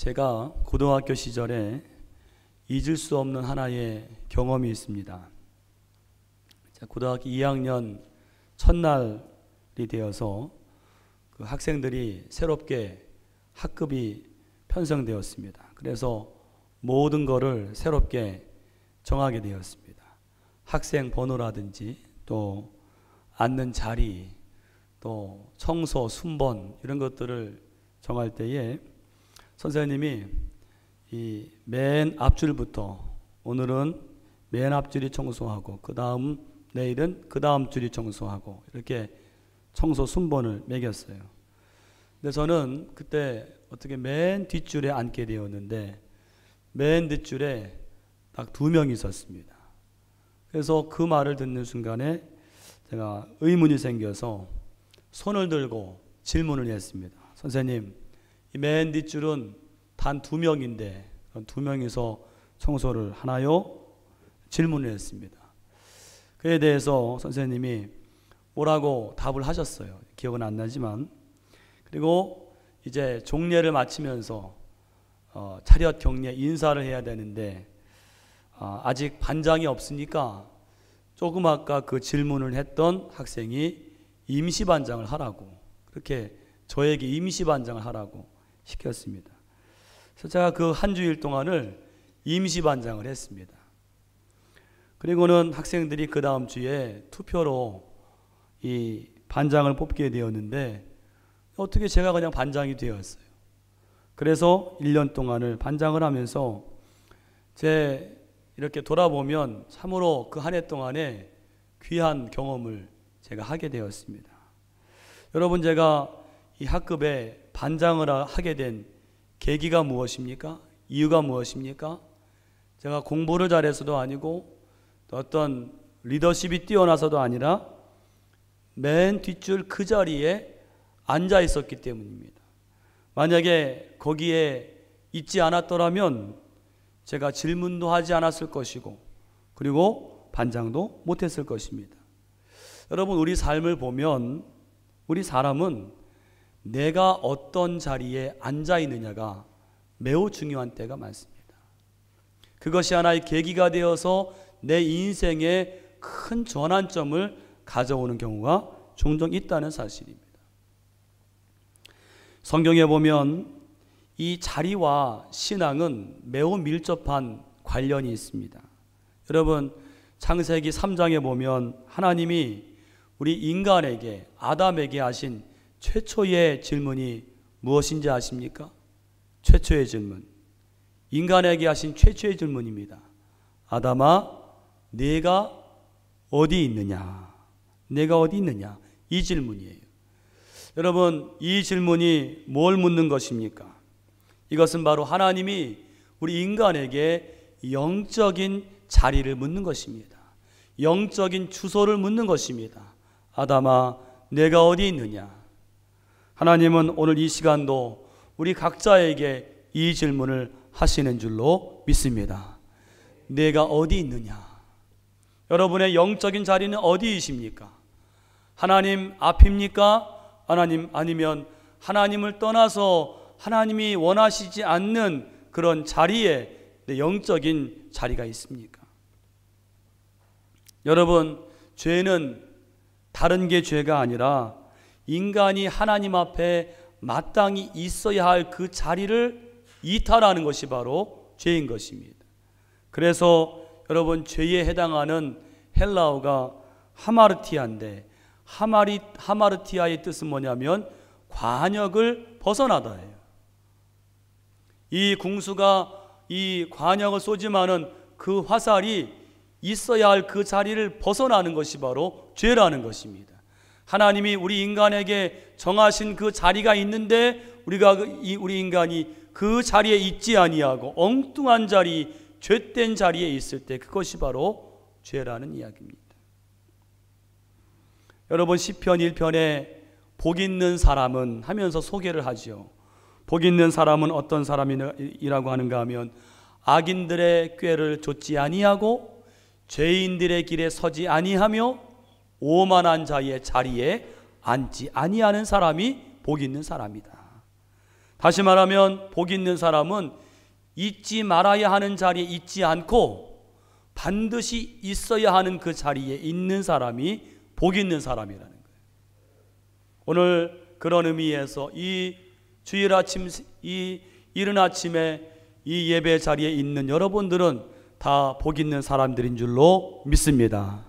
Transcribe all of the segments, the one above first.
제가 고등학교 시절에 잊을 수 없는 하나의 경험이 있습니다. 고등학교 2학년 첫날이 되어서 그 학생들이 새롭게 학급이 편성되었습니다. 그래서 모든 것을 새롭게 정하게 되었습니다. 학생 번호라든지 또 앉는 자리, 또 청소, 순번 이런 것들을 정할 때에 선생님이 이 맨 앞줄부터 오늘은 맨 앞줄이 청소하고 그 다음 내일은 그 다음 줄이 청소하고 이렇게 청소 순번을 매겼어요. 근데 저는 그때 어떻게 맨 뒷줄에 앉게 되었는데 맨 뒷줄에 딱 2명이 있었습니다. 그래서 그 말을 듣는 순간에 제가 의문이 생겨서 손을 들고 질문을 했습니다. 선생님, 이 맨 뒷줄은 단 2명인데 2명이서 청소를 하나요? 질문을 했습니다. 그에 대해서 선생님이 뭐라고 답을 하셨어요. 기억은 안 나지만. 그리고 이제 종례를 마치면서 차렷 경례 인사를 해야 되는데 아직 반장이 없으니까 조금 아까 그 질문을 했던 학생이 임시반장을 하라고, 그렇게 저에게 임시반장을 하라고 시켰습니다. 그래서 제가 그 한 주일 동안을 임시반장을 했습니다. 그리고는 학생들이 그 다음 주에 투표로 이 반장을 뽑게 되었는데 어떻게 제가 그냥 반장이 되었어요. 그래서 1년 동안을 반장을 하면서 제 이렇게 돌아보면 참으로 그 한 해 동안에 귀한 경험을 제가 하게 되었습니다. 여러분, 제가 이 학급에 반장을 하게 된 계기가 무엇입니까? 이유가 무엇입니까? 제가 공부를 잘해서도 아니고 또 어떤 리더십이 뛰어나서도 아니라 맨 뒷줄 그 자리에 앉아 있었기 때문입니다. 만약에 거기에 있지 않았더라면 제가 질문도 하지 않았을 것이고 그리고 반장도 못했을 것입니다. 여러분, 우리 삶을 보면 우리 사람은 내가 어떤 자리에 앉아 있느냐가 매우 중요한 때가 많습니다. 그것이 하나의 계기가 되어서 내 인생에 큰 전환점을 가져오는 경우가 종종 있다는 사실입니다. 성경에 보면 이 자리와 신앙은 매우 밀접한 관련이 있습니다. 여러분, 창세기 3장에 보면 하나님이 우리 인간에게, 아담에게 하신 최초의 질문이 무엇인지 아십니까? 최초의 질문, 인간에게 하신 최초의 질문입니다. 아담아, 네가 어디 있느냐? 내가 어디 있느냐? 이 질문이에요. 여러분, 이 질문이 뭘 묻는 것입니까? 이것은 바로 하나님이 우리 인간에게 영적인 자리를 묻는 것입니다. 영적인 주소를 묻는 것입니다. 아담아, 내가 어디 있느냐? 하나님은 오늘 이 시간도 우리 각자에게 이 질문을 하시는 줄로 믿습니다. 내가 어디 있느냐? 여러분의 영적인 자리는 어디이십니까? 하나님 앞입니까? 하나님 아니면 하나님을 떠나서 하나님이 원하시지 않는 그런 자리에 내 영적인 자리가 있습니까? 여러분, 죄는 다른 게 죄가 아니라 인간이 하나님 앞에 마땅히 있어야 할 그 자리를 이탈하는 것이 바로 죄인 것입니다. 그래서 여러분, 죄에 해당하는 헬라어가 하마르티아인데 하마르티아의 뜻은 뭐냐면 관역을 벗어나다예요. 이 궁수가 이 관역을 쏘지만은 그 화살이 있어야 할 그 자리를 벗어나는 것이 바로 죄라는 것입니다. 하나님이 우리 인간에게 정하신 그 자리가 있는데 우리 인간이 그 자리에 있지 아니하고 엉뚱한 자리, 죄된 자리에 있을 때 그것이 바로 죄라는 이야기입니다. 여러분, 시편 1편에 복 있는 사람은 하면서 소개를 하죠. 복 있는 사람은 어떤 사람이라고 하는가 하면 악인들의 꾀를 좇지 아니하고 죄인들의 길에 서지 아니하며 오만한 자의 자리에 앉지 아니하는 사람이 복 있는 사람이다. 다시 말하면 복 있는 사람은 잊지 말아야 하는 자리에 있지 않고 반드시 있어야 하는 그 자리에 있는 사람이 복 있는 사람이라는 거예요. 오늘 그런 의미에서 이 주일 아침, 이 이른 아침에 이 예배 자리에 있는 여러분들은 다 복 있는 사람들인 줄로 믿습니다.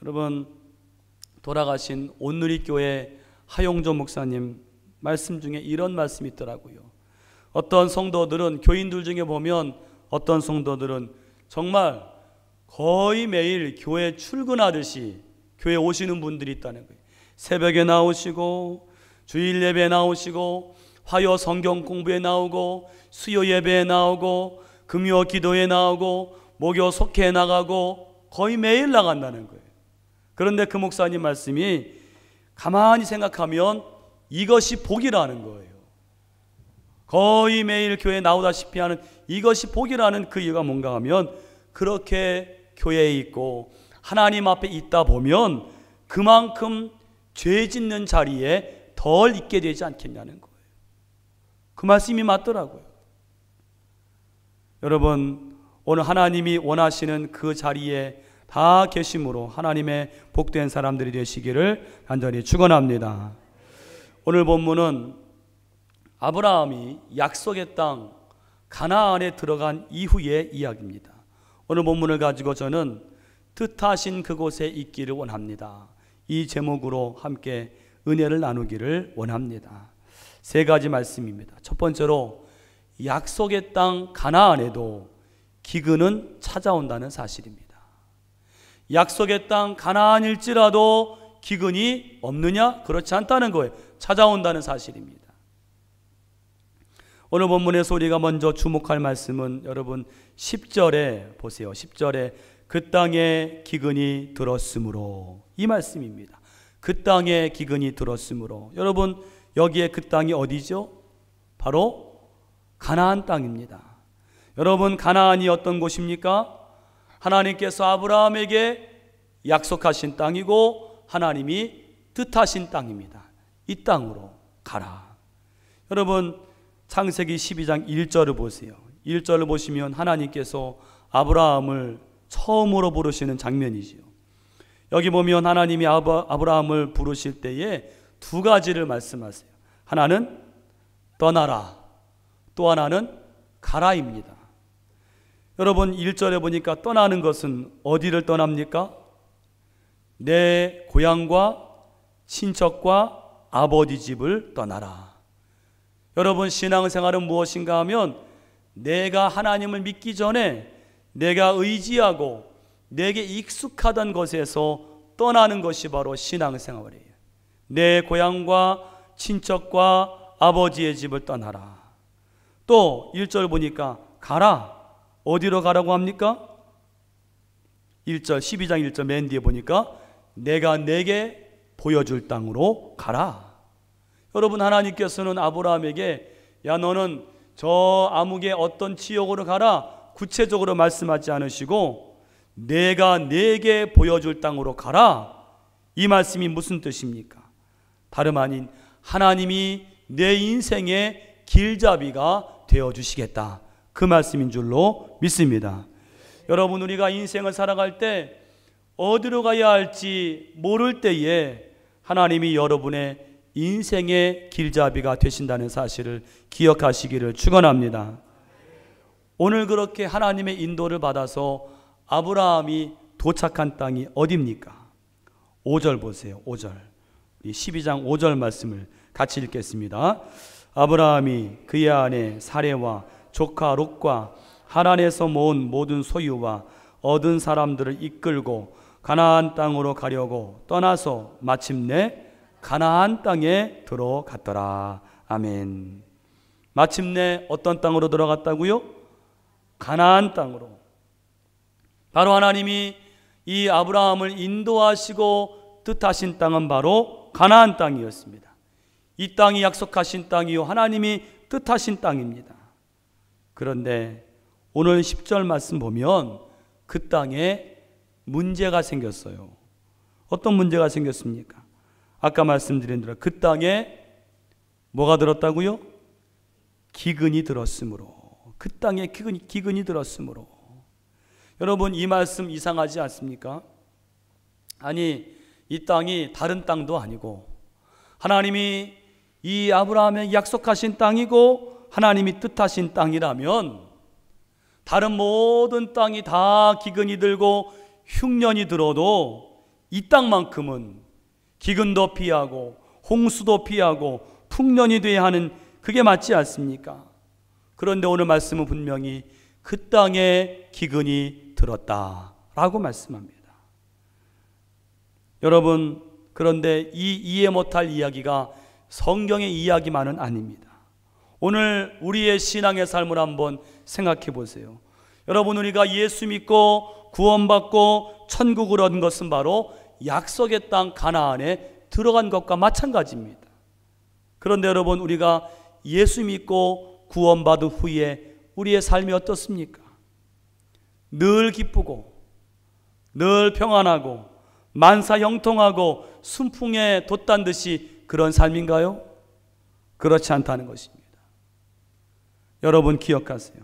여러분, 돌아가신 온누리교회 하용조 목사님 말씀 중에 이런 말씀이 있더라고요. 어떤 성도들은, 교인들 중에 보면 어떤 성도들은 정말 거의 매일 교회 출근하듯이 교회 오시는 분들이 있다는 거예요. 새벽에 나오시고 주일 예배에 나오시고 화요 성경 공부에 나오고 수요 예배에 나오고 금요 기도에 나오고 목요 속회에 나가고 거의 매일 나간다는 거예요. 그런데 그 목사님 말씀이 가만히 생각하면 이것이 복이라는 거예요. 거의 매일 교회에 나오다시피 하는 이것이 복이라는 그 이유가 뭔가 하면 그렇게 교회에 있고 하나님 앞에 있다 보면 그만큼 죄 짓는 자리에 덜 있게 되지 않겠냐는 거예요. 그 말씀이 맞더라고요. 여러분, 오늘 하나님이 원하시는 그 자리에 다 계심으로 하나님의 복된 사람들이 되시기를 간절히 축원합니다. 오늘 본문은 아브라함이 약속의 땅 가나안에 들어간 이후의 이야기입니다. 오늘 본문을 가지고 저는 뜻하신 그곳에 있기를 원합니다. 이 제목으로 함께 은혜를 나누기를 원합니다. 세 가지 말씀입니다. 첫 번째로 약속의 땅 가나안에도 기근은 찾아온다는 사실입니다. 약속의 땅 가나안일지라도 기근이 없느냐? 그렇지 않다는 거예요. 찾아온다는 사실입니다. 오늘 본문에서 우리가 먼저 주목할 말씀은 여러분 10절에 보세요. 10절에 그 땅에 기근이 들었으므로, 이 말씀입니다. 그 땅에 기근이 들었으므로. 여러분, 여기에 그 땅이 어디죠? 바로 가나안 땅입니다. 여러분, 가나안이 어떤 곳입니까? 하나님께서 아브라함에게 약속하신 땅이고 하나님이 뜻하신 땅입니다. 이 땅으로 가라. 여러분, 창세기 12장 1절을 보세요. 1절을 보시면 하나님께서 아브라함을 처음으로 부르시는 장면이지요. 여기 보면 하나님이 아브라함을 부르실 때에 두 가지를 말씀하세요. 하나는 떠나라, 또 하나는 가라입니다. 여러분, 1절에 보니까 떠나는 것은 어디를 떠납니까? 내 고향과 친척과 아버지 집을 떠나라. 여러분, 신앙생활은 무엇인가 하면 내가 하나님을 믿기 전에 내가 의지하고 내게 익숙하던 것에서 떠나는 것이 바로 신앙생활이에요. 내 고향과 친척과 아버지의 집을 떠나라. 또 1절 보니까 가라. 어디로 가라고 합니까? 1절 12장 1절 맨 뒤에 보니까 내가 내게 보여줄 땅으로 가라. 여러분, 하나님께서는 아브라함에게 야, 너는 저 아무개 어떤 지역으로 가라 구체적으로 말씀하지 않으시고 내가 내게 보여줄 땅으로 가라. 이 말씀이 무슨 뜻입니까? 다름 아닌 하나님이 내 인생의 길잡이가 되어주시겠다, 그 말씀인 줄로 믿습니다. 여러분, 우리가 인생을 살아갈 때 어디로 가야 할지 모를 때에 하나님이 여러분의 인생의 길잡이가 되신다는 사실을 기억하시기를 축원합니다. 오늘 그렇게 하나님의 인도를 받아서 아브라함이 도착한 땅이 어디입니까? 5절 보세요. 5절. 12장 5절 말씀을 같이 읽겠습니다. 아브라함이 그의 아내 사레와 조카 롯과 하란에서 모은 모든 소유와 얻은 사람들을 이끌고 가나안 땅으로 가려고 떠나서 마침내 가나안 땅에 들어갔더라. 아멘. 마침내 어떤 땅으로 들어갔다고요? 가나안 땅으로. 바로 하나님이 이 아브라함을 인도하시고 뜻하신 땅은 바로 가나안 땅이었습니다. 이 땅이 약속하신 땅이요 하나님이 뜻하신 땅입니다. 그런데 오늘 10절 말씀 보면 그 땅에 문제가 생겼어요. 어떤 문제가 생겼습니까? 아까 말씀드린 대로 그 땅에 뭐가 들었다고요? 기근이 들었으므로, 그 땅에 기근이 들었으므로. 여러분, 이 말씀 이상하지 않습니까? 아니, 이 땅이 다른 땅도 아니고 하나님이 이 아브라함에게 약속하신 땅이고 하나님이 뜻하신 땅이라면 다른 모든 땅이 다 기근이 들고 흉년이 들어도 이 땅만큼은 기근도 피하고 홍수도 피하고 풍년이 돼야 하는, 그게 맞지 않습니까? 그런데 오늘 말씀은 분명히 그 땅에 기근이 들었다라고 말씀합니다. 여러분, 그런데 이 이해 못할 이야기가 성경의 이야기만은 아닙니다. 오늘 우리의 신앙의 삶을 한번 생각해 보세요. 여러분, 우리가 예수 믿고 구원받고 천국을 얻은 것은 바로 약속의 땅 가나안에 들어간 것과 마찬가지입니다. 그런데 여러분, 우리가 예수 믿고 구원받은 후에 우리의 삶이 어떻습니까? 늘 기쁘고 늘 평안하고 만사 형통하고 순풍에 돛단 듯이 그런 삶인가요? 그렇지 않다는 것입니다. 여러분, 기억하세요.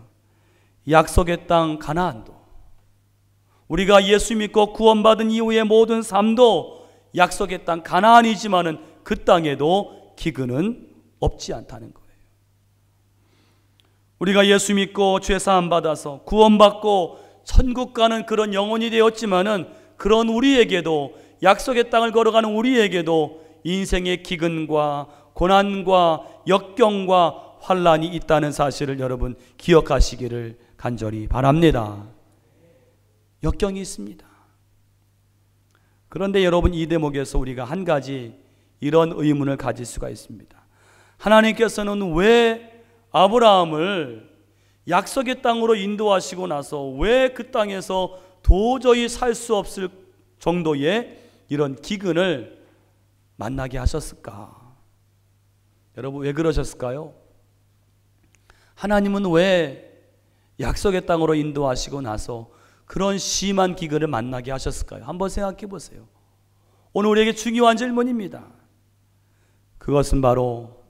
약속의 땅 가나안도, 우리가 예수 믿고 구원받은 이후의 모든 삶도 약속의 땅 가나안이지만은 그 땅에도 기근은 없지 않다는 거예요. 우리가 예수 믿고 죄 사함 받아서 구원받고 천국 가는 그런 영혼이 되었지만은 그런 우리에게도, 약속의 땅을 걸어가는 우리에게도 인생의 기근과 고난과 역경과 환란이 있다는 사실을 여러분 기억하시기를 간절히 바랍니다. 역경이 있습니다. 그런데 여러분, 이 대목에서 우리가 한 가지 이런 의문을 가질 수가 있습니다. 하나님께서는 왜 아브라함을 약속의 땅으로 인도하시고 나서 왜 그 땅에서 도저히 살 수 없을 정도의 이런 기근을 만나게 하셨을까? 여러분, 왜 그러셨을까요? 하나님은 왜 약속의 땅으로 인도하시고 나서 그런 심한 기근을 만나게 하셨을까요? 한번 생각해 보세요. 오늘 우리에게 중요한 질문입니다. 그것은 바로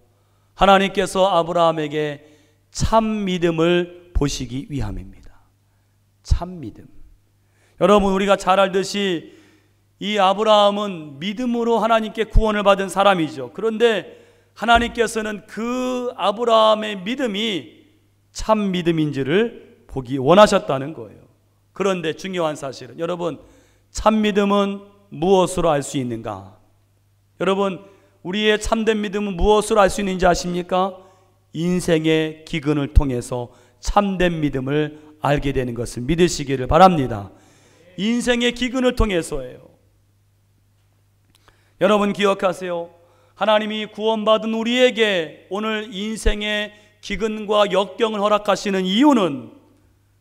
하나님께서 아브라함에게 참 믿음을 보시기 위함입니다. 참 믿음. 여러분, 우리가 잘 알듯이 이 아브라함은 믿음으로 하나님께 구원을 받은 사람이죠. 그런데 하나님께서는 그 아브라함의 믿음이 참 믿음인지를 보기 원하셨다는 거예요. 그런데 중요한 사실은, 여러분, 참 믿음은 무엇으로 알 수 있는가? 여러분, 우리의 참된 믿음은 무엇으로 알 수 있는지 아십니까? 인생의 기근을 통해서 참된 믿음을 알게 되는 것을 믿으시기를 바랍니다. 인생의 기근을 통해서예요. 여러분, 기억하세요. 하나님이 구원받은 우리에게 오늘 인생의 기근과 역경을 허락하시는 이유는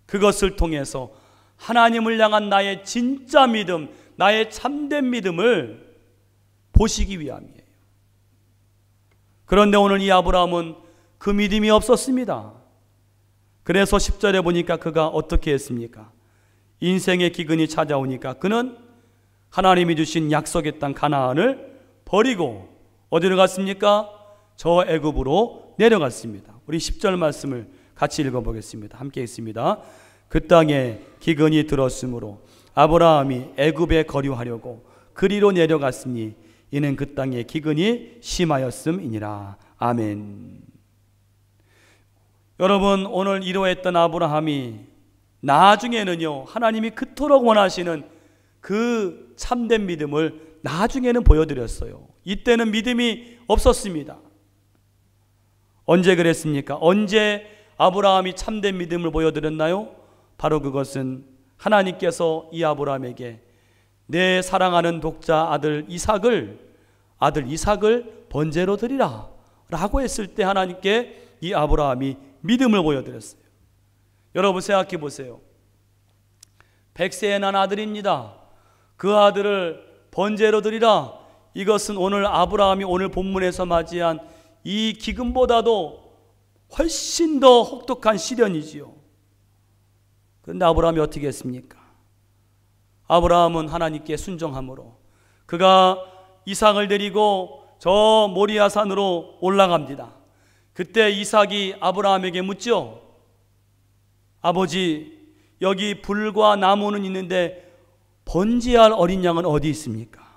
그것을 통해서 하나님을 향한 나의 진짜 믿음, 나의 참된 믿음을 보시기 위함이에요. 그런데 오늘 이 아브라함은 그 믿음이 없었습니다. 그래서 10절에 보니까 그가 어떻게 했습니까? 인생의 기근이 찾아오니까 그는 하나님이 주신 약속의 땅 가나안을 버리고 어디로 갔습니까? 저 애굽으로 내려갔습니다. 우리 10절 말씀을 같이 읽어보겠습니다. 함께 읽습니다. 그 땅에 기근이 들었으므로 아브라함이 애굽에 거류하려고 그리로 내려갔으니 이는 그 땅에 기근이 심하였음이니라. 아멘. 여러분, 오늘 이러했던 아브라함이 나중에는요, 하나님이 그토록 원하시는 그 참된 믿음을 나중에는 보여드렸어요. 이때는 믿음이 없었습니다. 언제 그랬습니까? 언제 아브라함이 참된 믿음을 보여드렸나요? 바로 그것은 하나님께서 이 아브라함에게 내 사랑하는 독자 아들 이삭을 번제로 드리라 라고 했을 때 하나님께 이 아브라함이 믿음을 보여드렸어요. 여러분, 생각해 보세요. 100세에 난 아들입니다. 그 아들을 번제로 드리라. 이것은 오늘 아브라함이 오늘 본문에서 맞이한 이 기근보다도 훨씬 더 혹독한 시련이지요. 그런데 아브라함이 어떻게 했습니까? 아브라함은 하나님께 순종함으로 그가 이삭을 데리고 저 모리아산으로 올라갑니다. 그때 이삭이 아브라함에게 묻죠. 아버지, 여기 불과 나무는 있는데 번제할 어린 양은 어디 있습니까?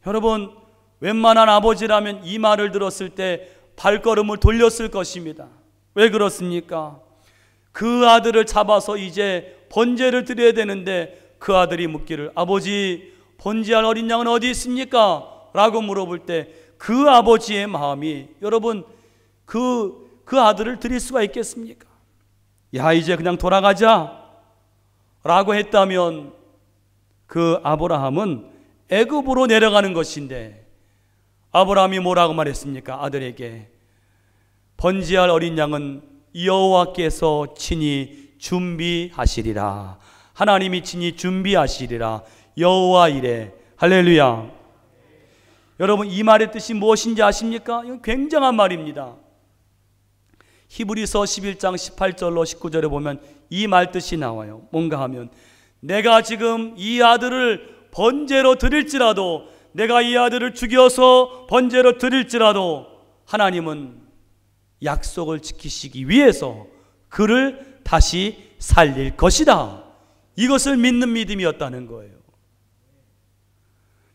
여러분, 웬만한 아버지라면 이 말을 들었을 때 발걸음을 돌렸을 것입니다. 왜 그렇습니까? 그 아들을 잡아서 이제 번제를 드려야 되는데 그 아들이 묻기를, 아버지, 번제할 어린 양은 어디 있습니까? 라고 물어볼 때 그 아버지의 마음이, 여러분, 그 아들을 드릴 수가 있겠습니까? 야, 이제 그냥 돌아가자 라고 했다면 그 아브라함은 애굽으로 내려가는 것인데, 아브라함이 뭐라고 말했습니까? 아들에게 번제할 어린 양은 여호와께서 친히 준비하시리라. 하나님이 친히 준비하시리라. 여호와 이래. 할렐루야. 여러분, 이 말의 뜻이 무엇인지 아십니까? 이건 굉장한 말입니다. 히브리서 11장 18절로 19절에 보면 이 말 뜻이 나와요. 뭔가 하면, 내가 지금 이 아들을 번제로 드릴지라도, 내가 이 아들을 죽여서 번제로 드릴지라도 하나님은 약속을 지키시기 위해서 그를 다시 살릴 것이다. 이것을 믿는 믿음이었다는 거예요.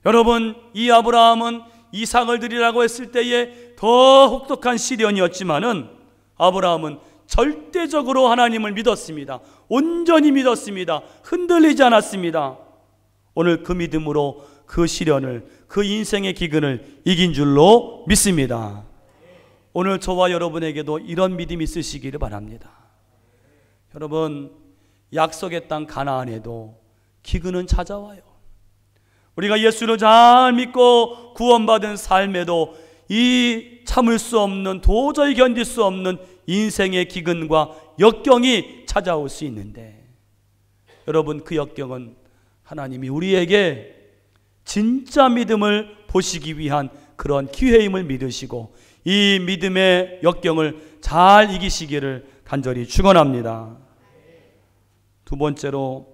여러분, 이 아브라함은 이삭을 드리라고 했을 때에 더 혹독한 시련이었지만은 아브라함은 절대적으로 하나님을 믿었습니다. 온전히 믿었습니다. 흔들리지 않았습니다. 오늘 그 믿음으로 그 시련을, 그 인생의 기근을 이긴 줄로 믿습니다. 오늘 저와 여러분에게도 이런 믿음이 있으시기를 바랍니다. 여러분, 약속의 땅 가나안에도 기근은 찾아와요. 우리가 예수를 잘 믿고 구원받은 삶에도 이 참을 수 없는, 도저히 견딜 수 없는 인생의 기근과 역경이 찾아올 수 있는데, 여러분, 그 역경은 하나님이 우리에게 진짜 믿음을 보시기 위한 그런 기회임을 믿으시고 이 믿음의 역경을 잘 이기시기를 간절히 축원합니다. 두 번째로,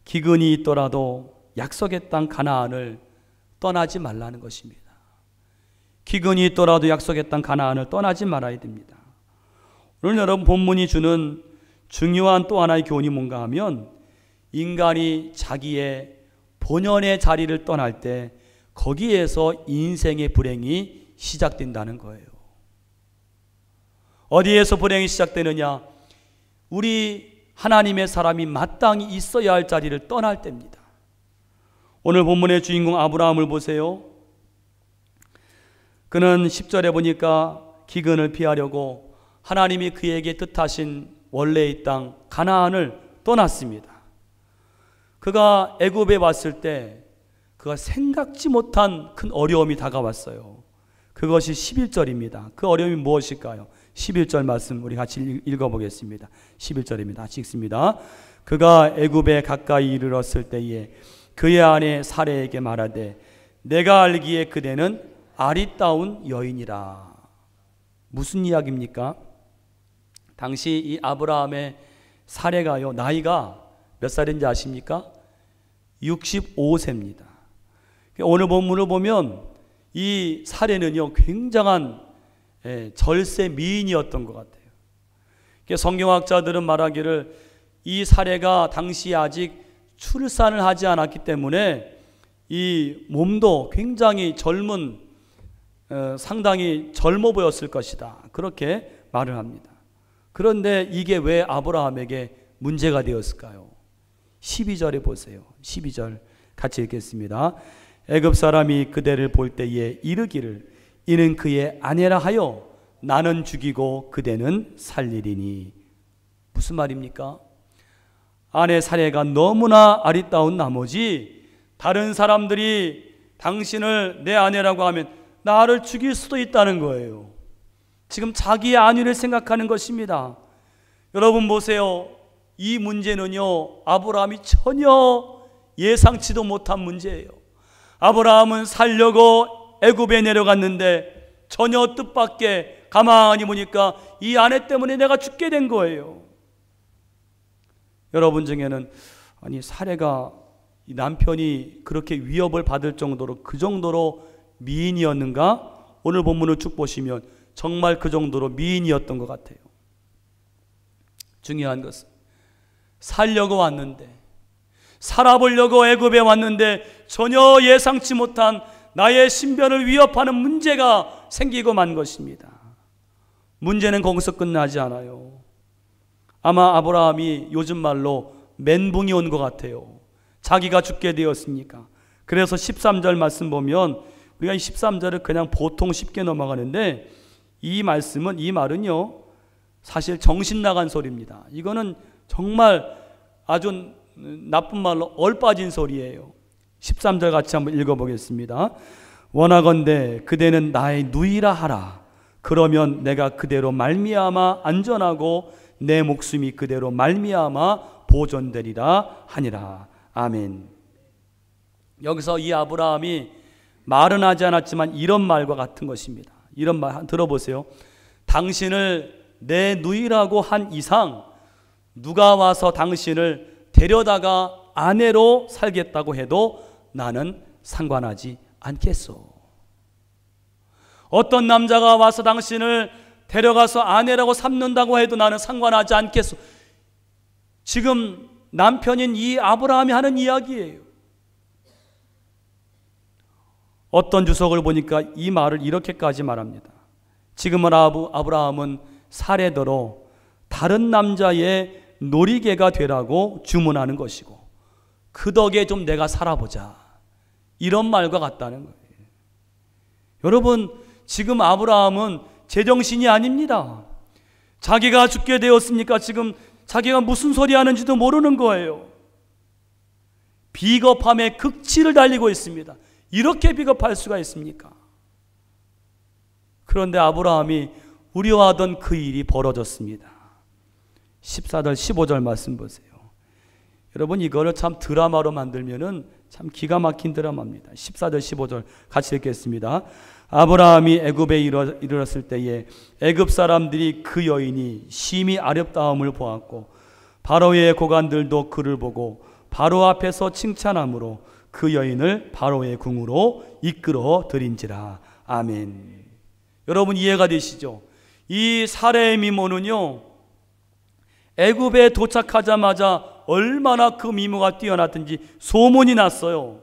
기근이 있더라도 약속의 땅 가나안을 떠나지 말라는 것입니다. 기근이 있더라도 약속의 땅 가나안을 떠나지 말아야 됩니다. 오늘 여러분 본문이 주는 중요한 또 하나의 교훈이 뭔가 하면, 인간이 자기의 본연의 자리를 떠날 때 거기에서 인생의 불행이 시작된다는 거예요. 어디에서 불행이 시작되느냐? 우리 하나님의 사람이 마땅히 있어야 할 자리를 떠날 때입니다. 오늘 본문의 주인공 아브라함을 보세요. 그는 10절에 보니까 기근을 피하려고 하나님이 그에게 뜻하신 원래의 땅 가나안을 떠났습니다. 그가 애굽에 왔을 때 그가 생각지 못한 큰 어려움이 다가왔어요. 그것이 11절입니다. 그 어려움이 무엇일까요? 11절 말씀 우리 같이 읽어보겠습니다. 11절입니다. 같이 읽습니다. 그가 애굽에 가까이 이르렀을 때에 그의 아내 사레에게 말하되, 내가 알기에 그대는 아리따운 여인이라. 무슨 이야기입니까? 당시 이 아브라함의 사레가요, 나이가 몇 살인지 아십니까? 65세입니다. 오늘 본문을 보면 이 사레는요, 굉장한 절세 미인이었던 것 같아요. 성경학자들은 말하기를 이 사레가 당시에 아직 출산을 하지 않았기 때문에 이 몸도 굉장히 젊은, 상당히 젊어 보였을 것이다, 그렇게 말을 합니다. 그런데 이게 왜 아브라함에게 문제가 되었을까요? 12절에 보세요. 12절 같이 읽겠습니다. 애굽 사람이 그대를 볼 때에 이르기를, 이는 그의 아내라 하여 나는 죽이고 그대는 살리리니. 무슨 말입니까? 아내 사레가 너무나 아리따운 나머지 다른 사람들이 당신을 내 아내라고 하면 나를 죽일 수도 있다는 거예요. 지금 자기의 안위를 생각하는 것입니다. 여러분 보세요. 이 문제는요, 아브라함이 전혀 예상치도 못한 문제예요. 아브라함은 살려고 애굽에 내려갔는데 전혀 뜻밖의, 가만히 보니까 이 아내 때문에 내가 죽게 된 거예요. 여러분 중에는, 아니 사레가 남편이 그렇게 위협을 받을 정도로, 그 정도로 미인이었는가? 오늘 본문을 쭉 보시면 정말 그 정도로 미인이었던 것 같아요. 중요한 것은 살려고 왔는데, 살아보려고 애굽에 왔는데 전혀 예상치 못한 나의 신변을 위협하는 문제가 생기고 만 것입니다. 문제는 거기서 끝나지 않아요. 아마 아브라함이 요즘 말로 멘붕이 온 것 같아요. 자기가 죽게 되었으니까. 그래서 13절 말씀 보면 우리가 이 13절을 그냥 보통 쉽게 넘어가는데 이 말은요 사실 정신 나간 소리입니다. 이거는 정말 아주 나쁜 말로 얼빠진 소리예요. 13절 같이 한번 읽어보겠습니다. 원하건대 그대는 나의 누이라 하라. 그러면 내가 그대로 말미암아 안전하고 내 목숨이 그대로 말미암아 보존되리라 하니라. 아멘. 여기서 이 아브라함이 말은 하지 않았지만 이런 말과 같은 것입니다. 이런 말 들어보세요. 당신을 내 누이라고 한 이상 누가 와서 당신을 데려다가 아내로 살겠다고 해도 나는 상관하지 않겠소. 어떤 남자가 와서 당신을 데려가서 아내라고 삼는다고 해도 나는 상관하지 않겠소. 지금 남편인 이 아브라함이 하는 이야기예요. 어떤 주석을 보니까 이 말을 이렇게까지 말합니다. 지금은 아브라함은 사례대로 다른 남자의 놀이개가 되라고 주문하는 것이고 그 덕에 좀 내가 살아보자, 이런 말과 같다는 거예요. 여러분, 지금 아브라함은 제정신이 아닙니다. 자기가 죽게 되었으니까 지금 자기가 무슨 소리 하는지도 모르는 거예요. 비겁함의 극치를 달리고 있습니다. 이렇게 비겁할 수가 있습니까? 그런데 아브라함이 우려하던 그 일이 벌어졌습니다. 14절 15절 말씀 보세요. 여러분, 이거를 참 드라마로 만들면은 참 기가 막힌 드라마입니다. 14절 15절 같이 읽겠습니다. 아브라함이 애굽에 이르렀을 때에 애굽 사람들이 그 여인이 심히 아름다움을 보았고 바로의 고관들도 그를 보고 바로 앞에서 칭찬함으로 그 여인을 바로의 궁으로 이끌어 들인지라. 아멘. 여러분, 이해가 되시죠? 이 사례의 미모는요, 애굽에 도착하자마자 얼마나 그 미모가 뛰어났든지 소문이 났어요.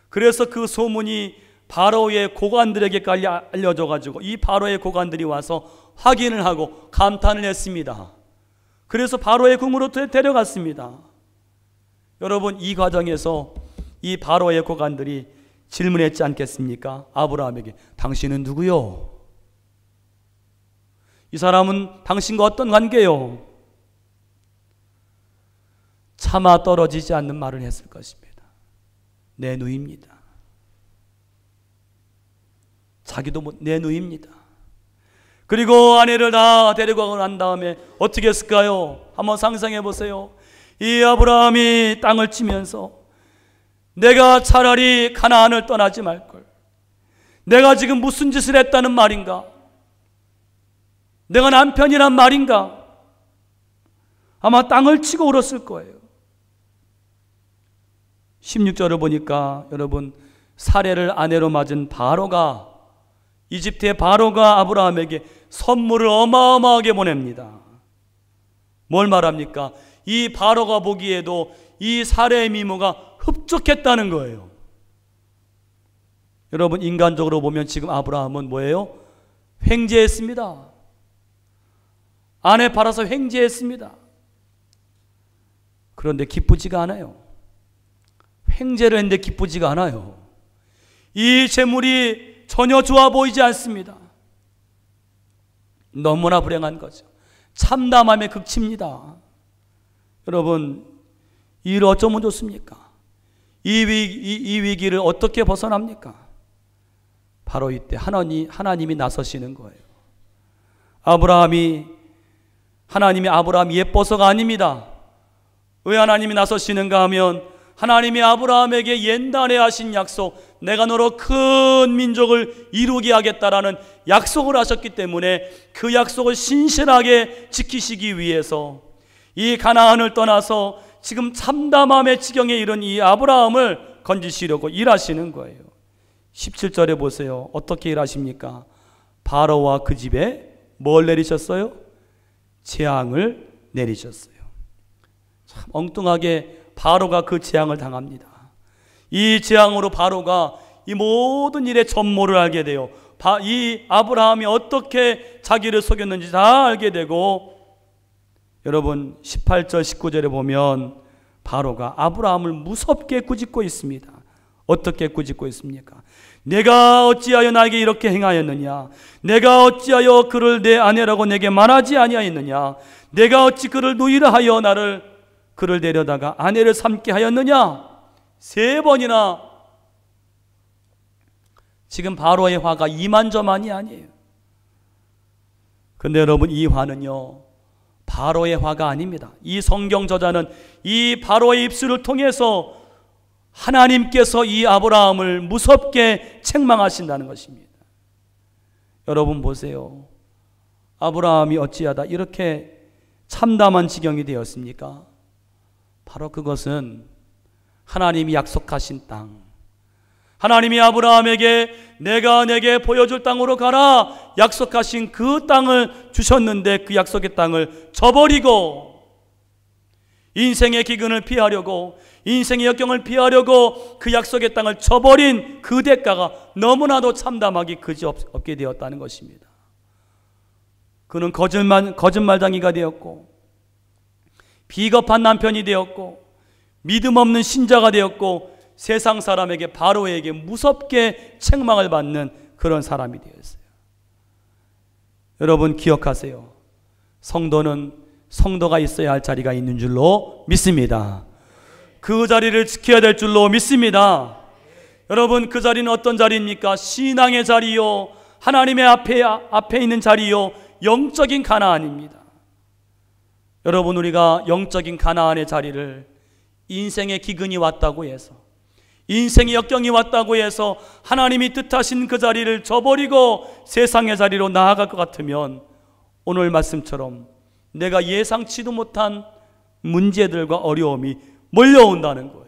그래서 그 소문이 바로의 고관들에게까지 알려져가지고 이 바로의 고관들이 와서 확인을 하고 감탄을 했습니다. 그래서 바로의 궁으로 데려갔습니다. 여러분, 이 과정에서 이 바로의 고관들이 질문했지 않겠습니까? 아브라함에게, 당신은 누구요? 이 사람은 당신과 어떤 관계요? 차마 떨어지지 않는 말을 했을 것입니다. 내 누이입니다. 자기도 내 누이입니다. 그리고 아내를 다 데리고 난 다음에 어떻게 했을까요? 한번 상상해 보세요. 이 아브라함이 땅을 치면서 내가 차라리 가나안을 떠나지 말걸, 내가 지금 무슨 짓을 했다는 말인가, 내가 남편이란 말인가, 아마 땅을 치고 울었을 거예요. 16절을 보니까 여러분, 사례를 아내로 맞은 바로가, 이집트의 바로가 아브라함에게 선물을 어마어마하게 보냅니다. 뭘 말합니까? 이 바로가 보기에도 이 사례의 미모가 흡족했다는 거예요. 여러분, 인간적으로 보면 지금 아브라함은 뭐예요? 횡재했습니다. 아내 팔아서 횡재했습니다. 그런데 기쁘지가 않아요. 횡재를 했는데 기쁘지가 않아요. 이 재물이 전혀 좋아 보이지 않습니다. 너무나 불행한 거죠. 참담함의 극치입니다. 여러분, 이 일 어쩌면 좋습니까? 이 위기를 어떻게 벗어납니까? 바로 이때 하나님이 나서시는 거예요. 하나님이 아브라함이 예뻐서가 아닙니다. 왜 하나님이 나서시는가 하면 하나님이 아브라함에게 옛날에 하신 약속, 내가 너로 큰 민족을 이루게 하겠다라는 약속을 하셨기 때문에 그 약속을 신실하게 지키시기 위해서 이 가나안을 떠나서 지금 참담함의 지경에 이른 이 아브라함을 건지시려고 일하시는 거예요. 17절에 보세요. 어떻게 일하십니까? 바로와 그 집에 뭘 내리셨어요? 재앙을 내리셨어요. 참 엉뚱하게 바로가 그 재앙을 당합니다. 이 재앙으로 바로가 이 모든 일의 전모를 알게 돼요. 이 아브라함이 어떻게 자기를 속였는지 다 알게 되고, 여러분 18절 19절에 보면 바로가 아브라함을 무섭게 꾸짖고 있습니다. 어떻게 꾸짖고 있습니까? 내가 어찌하여 나에게 이렇게 행하였느냐? 내가 어찌하여 그를 내 아내라고 내게 말하지 아니하였느냐? 내가 어찌 그를 누이라 하여 그를 데려다가 아내를 삼게 하였느냐? 3번이나. 지금 바로의 화가 이만저만이 아니에요. 근데 여러분, 이 화는요 바로의 화가 아닙니다. 이 성경 저자는 이 바로의 입술을 통해서 하나님께서 이 아브라함을 무섭게 책망하신다는 것입니다. 여러분 보세요. 아브라함이 어찌하다 이렇게 참담한 지경이 되었습니까? 바로 그것은 하나님이 약속하신 땅, 하나님이 아브라함에게 내가 내게 보여줄 땅으로 가라 약속하신 그 땅을 주셨는데, 그 약속의 땅을 저버리고 인생의 기근을 피하려고, 인생의 역경을 피하려고 그 약속의 땅을 저버린 그 대가가 너무나도 참담하기 그지없게 되었다는 것입니다. 그는 거짓말쟁이가 되었고, 비겁한 남편이 되었고, 믿음 없는 신자가 되었고, 세상 사람에게, 바로에게 무섭게 책망을 받는 그런 사람이 되었어요. 여러분 기억하세요. 성도는 성도가 있어야 할 자리가 있는 줄로 믿습니다. 그 자리를 지켜야 될 줄로 믿습니다. 여러분, 그 자리는 어떤 자리입니까? 신앙의 자리요, 하나님의 앞에 있는 자리요, 영적인 가나안입니다. 여러분, 우리가 영적인 가나안의 자리를 인생의 기근이 왔다고 해서, 인생의 역경이 왔다고 해서 하나님이 뜻하신 그 자리를 저버리고 세상의 자리로 나아갈 것 같으면 오늘 말씀처럼 내가 예상치도 못한 문제들과 어려움이 몰려온다는 거예요.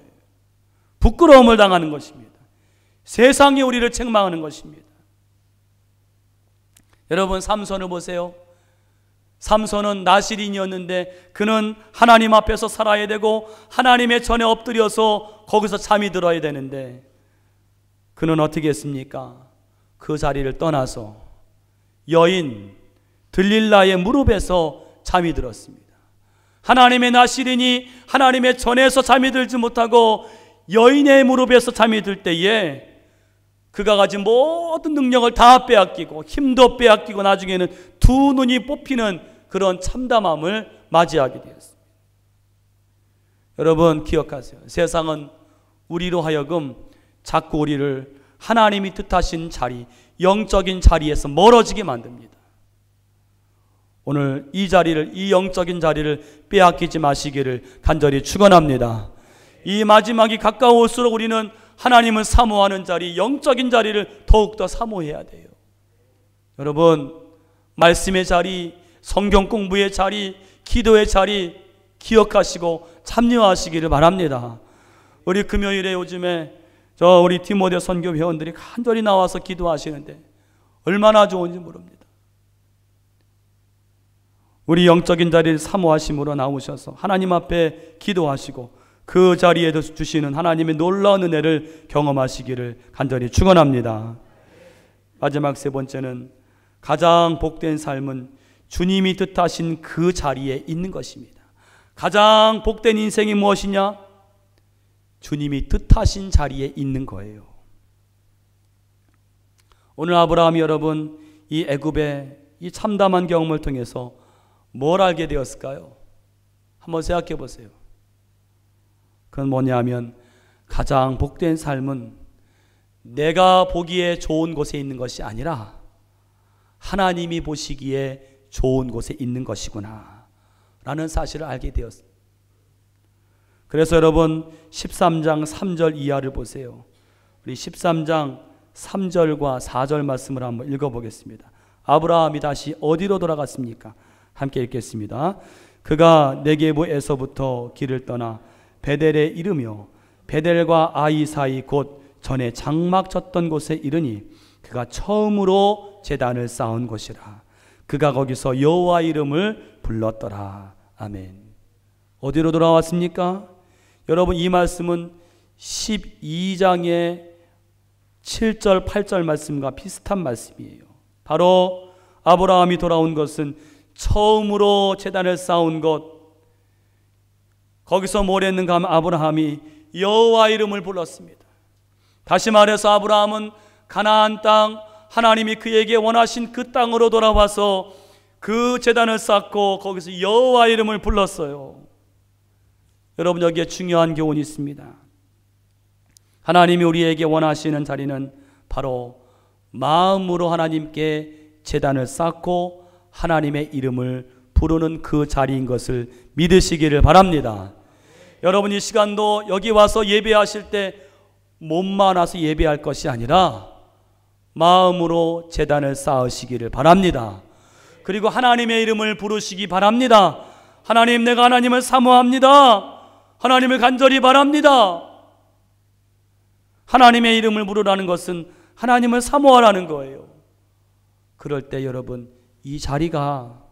부끄러움을 당하는 것입니다. 세상이 우리를 책망하는 것입니다. 여러분, 삼손을 보세요. 삼손은 나실인이었는데 그는 하나님 앞에서 살아야 되고 하나님의 전에 엎드려서 거기서 잠이 들어야 되는데 그는 어떻게 했습니까? 그 자리를 떠나서 여인 들릴라의 무릎에서 잠이 들었습니다. 하나님의 나실인이 하나님의 전에서 잠이 들지 못하고 여인의 무릎에서 잠이 들 때에 그가 가진 모든 능력을 다 빼앗기고 힘도 빼앗기고 나중에는 두 눈이 뽑히는 그런 참담함을 맞이하게 되었습니다. 여러분 기억하세요. 세상은 우리로 하여금 자꾸 우리를 하나님이 뜻하신 자리, 영적인 자리에서 멀어지게 만듭니다. 오늘 이 자리를, 이 영적인 자리를 빼앗기지 마시기를 간절히 축원합니다. 이 마지막이 가까울수록 우리는 하나님을 사모하는 자리, 영적인 자리를 더욱더 사모해야 돼요. 여러분, 말씀의 자리, 성경 공부의 자리, 기도의 자리 기억하시고 참여하시기를 바랍니다. 우리 금요일에 요즘에 우리 디모데 선교 회원들이 간절히 나와서 기도하시는데 얼마나 좋은지 모릅니다. 우리 영적인 자리를 사모하심으로 나오셔서 하나님 앞에 기도하시고 그 자리에 주시는 하나님의 놀라운 은혜를 경험하시기를 간절히 축원합니다. 마지막 3번째는 가장 복된 삶은 주님이 뜻하신 그 자리에 있는 것입니다. 가장 복된 인생이 무엇이냐? 주님이 뜻하신 자리에 있는 거예요. 오늘 아브라함이 여러분 이 애굽의 이 참담한 경험을 통해서 뭘 알게 되었을까요? 한번 생각해 보세요. 그건 뭐냐면 가장 복된 삶은 내가 보기에 좋은 곳에 있는 것이 아니라 하나님이 보시기에 좋은 곳에 있는 것이구나 라는 사실을 알게 되었습니다. 그래서 여러분 13장 3절 이하를 보세요. 우리 13장 3절과 4절 말씀을 한번 읽어보겠습니다. 아브라함이 다시 어디로 돌아갔습니까? 함께 읽겠습니다. 그가 네게부에서부터 길을 떠나 베델에 이르며 베델과 아이 사이 곧 전에 장막 쳤던 곳에 이르니 그가 처음으로 제단을 쌓은 곳이라. 그가 거기서 여호와 이름을 불렀더라. 아멘. 어디로 돌아왔습니까? 여러분, 이 말씀은 12장의 7절 8절 말씀과 비슷한 말씀이에요. 바로 아브라함이 돌아온 것은 처음으로 제단을 쌓은 곳, 거기서 뭘 했는가 하면 아브라함이 여호와 이름을 불렀습니다. 다시 말해서 아브라함은 가나안 땅, 하나님이 그에게 원하신 그 땅으로 돌아와서 그 제단을 쌓고 거기서 여호와 이름을 불렀어요. 여러분, 여기에 중요한 교훈이 있습니다. 하나님이 우리에게 원하시는 자리는 바로 마음으로 하나님께 제단을 쌓고 하나님의 이름을 부르는 그 자리인 것을 믿으시기를 바랍니다. 여러분, 이 시간도 여기 와서 예배하실 때 몸만 와서 예배할 것이 아니라 마음으로 제단을 쌓으시기를 바랍니다. 그리고 하나님의 이름을 부르시기 바랍니다. 하나님, 내가 하나님을 사모합니다. 하나님을 간절히 바랍니다. 하나님의 이름을 부르라는 것은 하나님을 사모하라는 거예요. 그럴 때 여러분, 이 자리가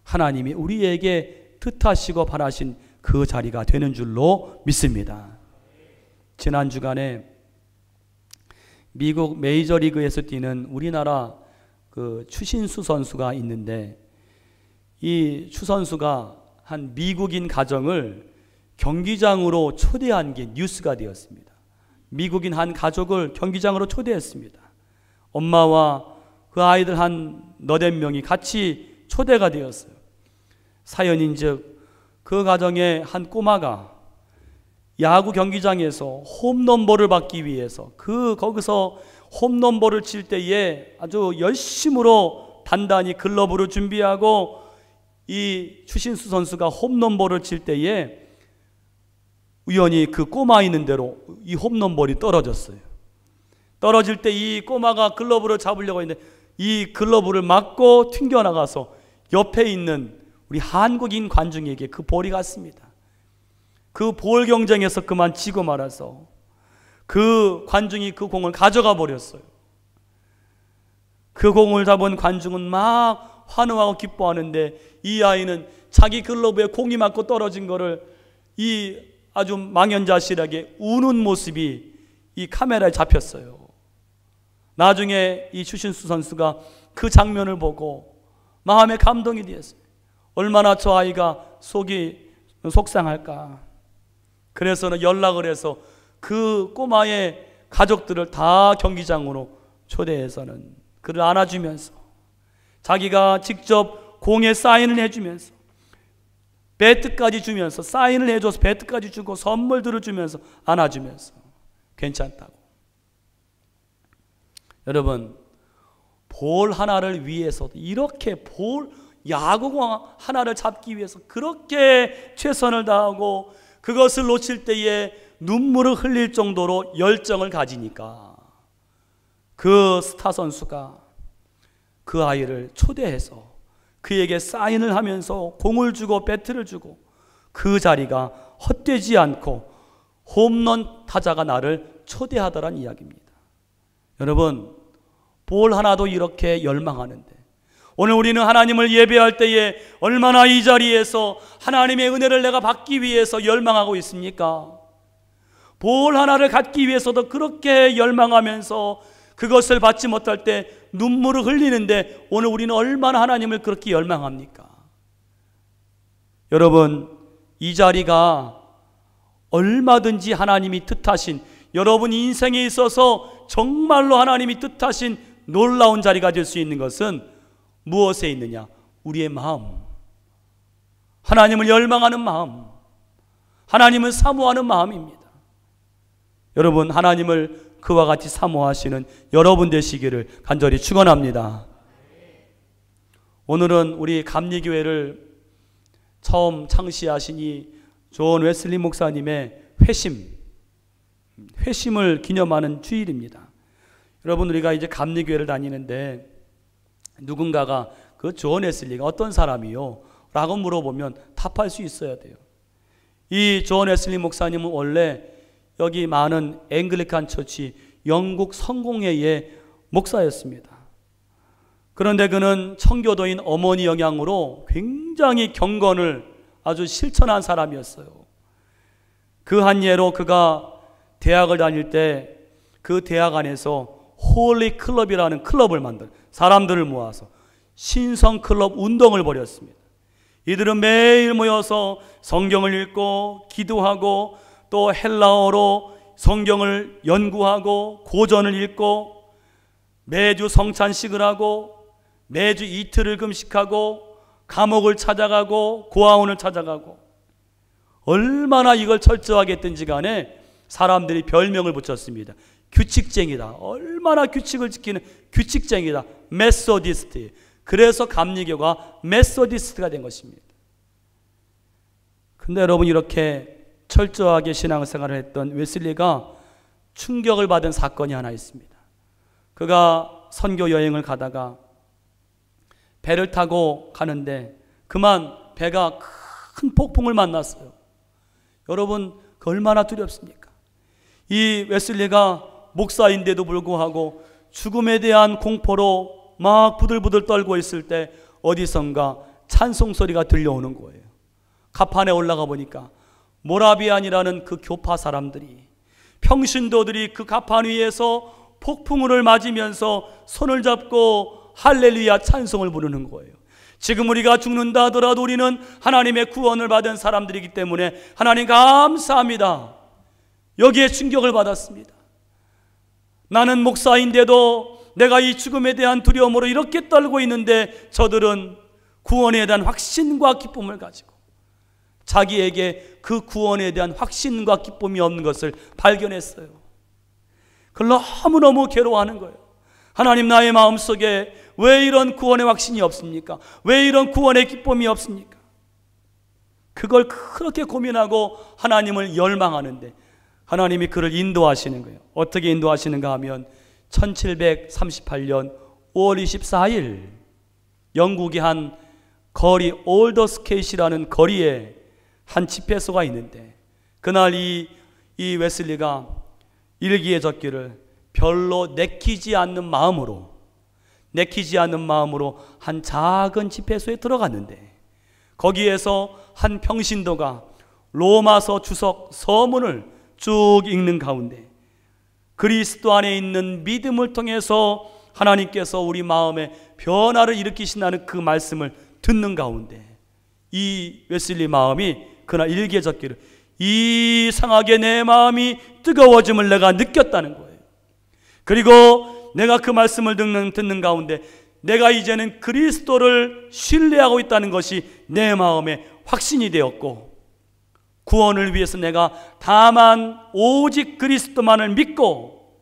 하나님이 우리에게 뜻하시고 바라신 그 자리가 되는 줄로 믿습니다. 지난 주간에 미국 메이저리그에서 뛰는 우리나라 그 추신수 선수가 있는데, 이 추 선수가 한 미국인 가정을 경기장으로 초대한 게 뉴스가 되었습니다. 미국인 한 가족을 경기장으로 초대했습니다. 엄마와 그 아이들 한 너댓 명이 같이 초대가 되었어요. 사연인즉 그 가정의 한 꼬마가 야구 경기장에서 홈런볼을 받기 위해서 거기서 홈런볼을 칠 때에 아주 열심으로 단단히 글러브를 준비하고 이 추신수 선수가 홈런볼을 칠 때에 우연히 그 꼬마 있는 대로 이 홈런볼이 떨어졌어요. 떨어질 때 이 꼬마가 글러브를 잡으려고 했는데 이 글러브를 맞고 튕겨나가서 옆에 있는 우리 한국인 관중에게 그 볼이 갔습니다. 그 볼 경쟁에서 그만 지고 말아서 그 관중이 그 공을 가져가 버렸어요. 그 공을 잡은 관중은 막 환호하고 기뻐하는데, 이 아이는 자기 글러브에 공이 맞고 떨어진 거를 이 아주 망연자실하게 우는 모습이 이 카메라에 잡혔어요. 나중에 이 추신수 선수가 그 장면을 보고 마음에 감동이 되었어요. 얼마나 저 아이가 속이 속상할까. 그래서는 연락을 해서 그 꼬마의 가족들을 다 경기장으로 초대해서는 그를 안아주면서 자기가 직접 공에 사인을 해주면서 배트까지 주면서, 사인을 해줘서 배트까지 주고 선물들을 주면서 안아주면서 괜찮다고. 여러분, 볼 하나를 위해서도 이렇게 야구공 하나를 잡기 위해서 그렇게 최선을 다하고 그것을 놓칠 때에 눈물을 흘릴 정도로 열정을 가지니까 그 스타 선수가 그 아이를 초대해서 그에게 사인을 하면서 공을 주고 배트를 주고 그 자리가 헛되지 않고 홈런 타자가 나를 초대하더란 이야기입니다. 여러분, 볼 하나도 이렇게 열망하는데 오늘 우리는 하나님을 예배할 때에 얼마나 이 자리에서 하나님의 은혜를 내가 받기 위해서 열망하고 있습니까? 볼 하나를 갖기 위해서도 그렇게 열망하면서 그것을 받지 못할 때 눈물을 흘리는데 오늘 우리는 얼마나 하나님을 그렇게 열망합니까? 여러분, 이 자리가 얼마든지 하나님이 뜻하신, 여러분 인생에 있어서 정말로 하나님이 뜻하신 놀라운 자리가 될 수 있는 것은 무엇에 있느냐? 우리의 마음, 하나님을 열망하는 마음, 하나님을 사모하는 마음입니다. 여러분, 하나님을 그와 같이 사모하시는 여러분 되시기를 간절히 축원합니다. 오늘은 우리 감리교회를 처음 창시하신 이 존 웨슬리 목사님의 회심을 기념하는 주일입니다. 여러분, 우리가 이제 감리교회를 다니는데 누군가가 그 존 웨슬리가 어떤 사람이요? 라고 물어보면 답할 수 있어야 돼요. 이 존 웨슬리 목사님은 원래 여기 많은 앵글리칸 처치 영국 성공회의 목사였습니다. 그런데 그는 청교도인 어머니 영향으로 굉장히 경건을 아주 실천한 사람이었어요. 그 한 예로 그가 대학을 다닐 때 그 대학 안에서 홀리 클럽이라는 클럽을 만들, 사람들을 모아서 신성 클럽 운동을 벌였습니다. 이들은 매일 모여서 성경을 읽고 기도하고 또 헬라어로 성경을 연구하고 고전을 읽고 매주 성찬식을 하고 매주 이틀을 금식하고 감옥을 찾아가고 고아원을 찾아가고, 얼마나 이걸 철저하게 했든지 간에 사람들이 별명을 붙였습니다. 규칙쟁이다. 얼마나 규칙을 지키는 규칙쟁이다. 메소디스트. 그래서 감리교가 메소디스트가 된 것입니다. 근데 여러분, 이렇게 철저하게 신앙생활을 했던 웨슬리가 충격을 받은 사건이 하나 있습니다. 그가 선교 여행을 가다가 배를 타고 가는데 그만 배가 큰 폭풍을 만났어요. 여러분, 그 얼마나 두렵습니까? 이 웨슬리가 목사인데도 불구하고 죽음에 대한 공포로 막 부들부들 떨고 있을 때 어디선가 찬송 소리가 들려오는 거예요. 갑판에 올라가 보니까 모라비안이라는 그 교파 사람들이, 평신도들이 그 갑판 위에서 폭풍우를 맞으면서 손을 잡고 할렐루야 찬송을 부르는 거예요. 지금 우리가 죽는다 하더라도 우리는 하나님의 구원을 받은 사람들이기 때문에 하나님 감사합니다. 여기에 충격을 받았습니다. 나는 목사인데도 내가 이 죽음에 대한 두려움으로 이렇게 떨고 있는데 저들은 구원에 대한 확신과 기쁨을 가지고 자기에게 그 구원에 대한 확신과 기쁨이 없는 것을 발견했어요. 그걸 너무너무 괴로워하는 거예요. 하나님, 나의 마음속에 왜 이런 구원의 확신이 없습니까? 왜 이런 구원의 기쁨이 없습니까? 그걸 그렇게 고민하고 하나님을 열망하는데 하나님이 그를 인도하시는 거예요. 어떻게 인도하시는가 하면 1738년 5월 24일 영국의 한 거리, 올더스케이시라는 거리에 한 집회소가 있는데 그날 이 웨슬리가 일기에 적기를 별로 내키지 않는 마음으로 한 작은 집회소에 들어갔는데 거기에서 한 평신도가 로마서 주석 서문을 쭉 읽는 가운데 그리스도 안에 있는 믿음을 통해서 하나님께서 우리 마음에 변화를 일으키신다는 그 말씀을 듣는 가운데 이 웨슬리 마음이 그날 일기에 적기를 이상하게 내 마음이 뜨거워짐을 내가 느꼈다는 거예요. 그리고 내가 그 말씀을 듣는 가운데 내가 이제는 그리스도를 신뢰하고 있다는 것이 내 마음에 확신이 되었고, 구원을 위해서 내가 다만 오직 그리스도만을 믿고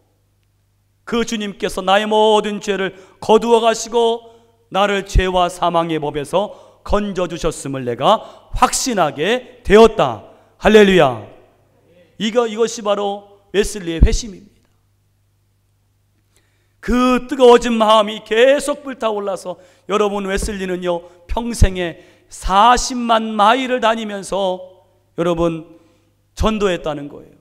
그 주님께서 나의 모든 죄를 거두어 가시고 나를 죄와 사망의 법에서 건져주셨음을 내가 확신하게 되었다. 할렐루야. 이것이 바로 웨슬리의 회심입니다. 그 뜨거워진 마음이 계속 불타올라서 여러분, 웨슬리는요 평생에 40만 마일을 다니면서 여러분 전도했다는 거예요.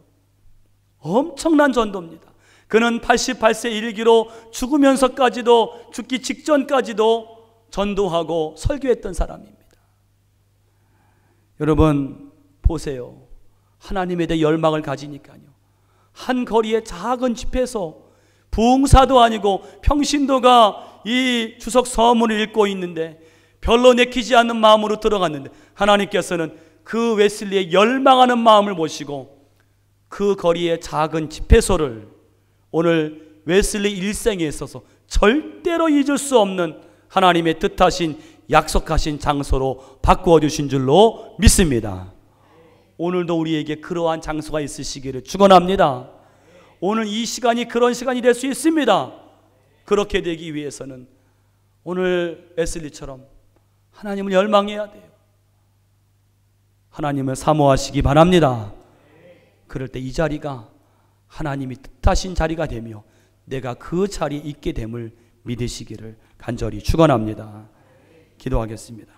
엄청난 전도입니다. 그는 88세 일기로 죽으면서까지도, 죽기 직전까지도 전도하고 설교했던 사람입니다. 여러분 보세요. 하나님에 대해 열망을 가지니까요. 한 거리의 작은 집에서 부흥사도 아니고 평신도가 이 주석 서문을 읽고 있는데 별로 내키지 않는 마음으로 들어갔는데 하나님께서는 그 웨슬리의 열망하는 마음을 보시고 그 거리의 작은 집회소를 오늘 웨슬리 일생에 있어서 절대로 잊을 수 없는 하나님의 뜻하신 약속하신 장소로 바꾸어 주신 줄로 믿습니다. 오늘도 우리에게 그러한 장소가 있으시기를 축원합니다. 오늘 이 시간이 그런 시간이 될 수 있습니다. 그렇게 되기 위해서는 오늘 웨슬리처럼 하나님을 열망해야 돼요. 하나님을 사모하시기 바랍니다. 그럴 때 이 자리가 하나님이 뜻하신 자리가 되며 내가 그 자리에 있게 됨을 믿으시기를 간절히 축원합니다. 기도하겠습니다.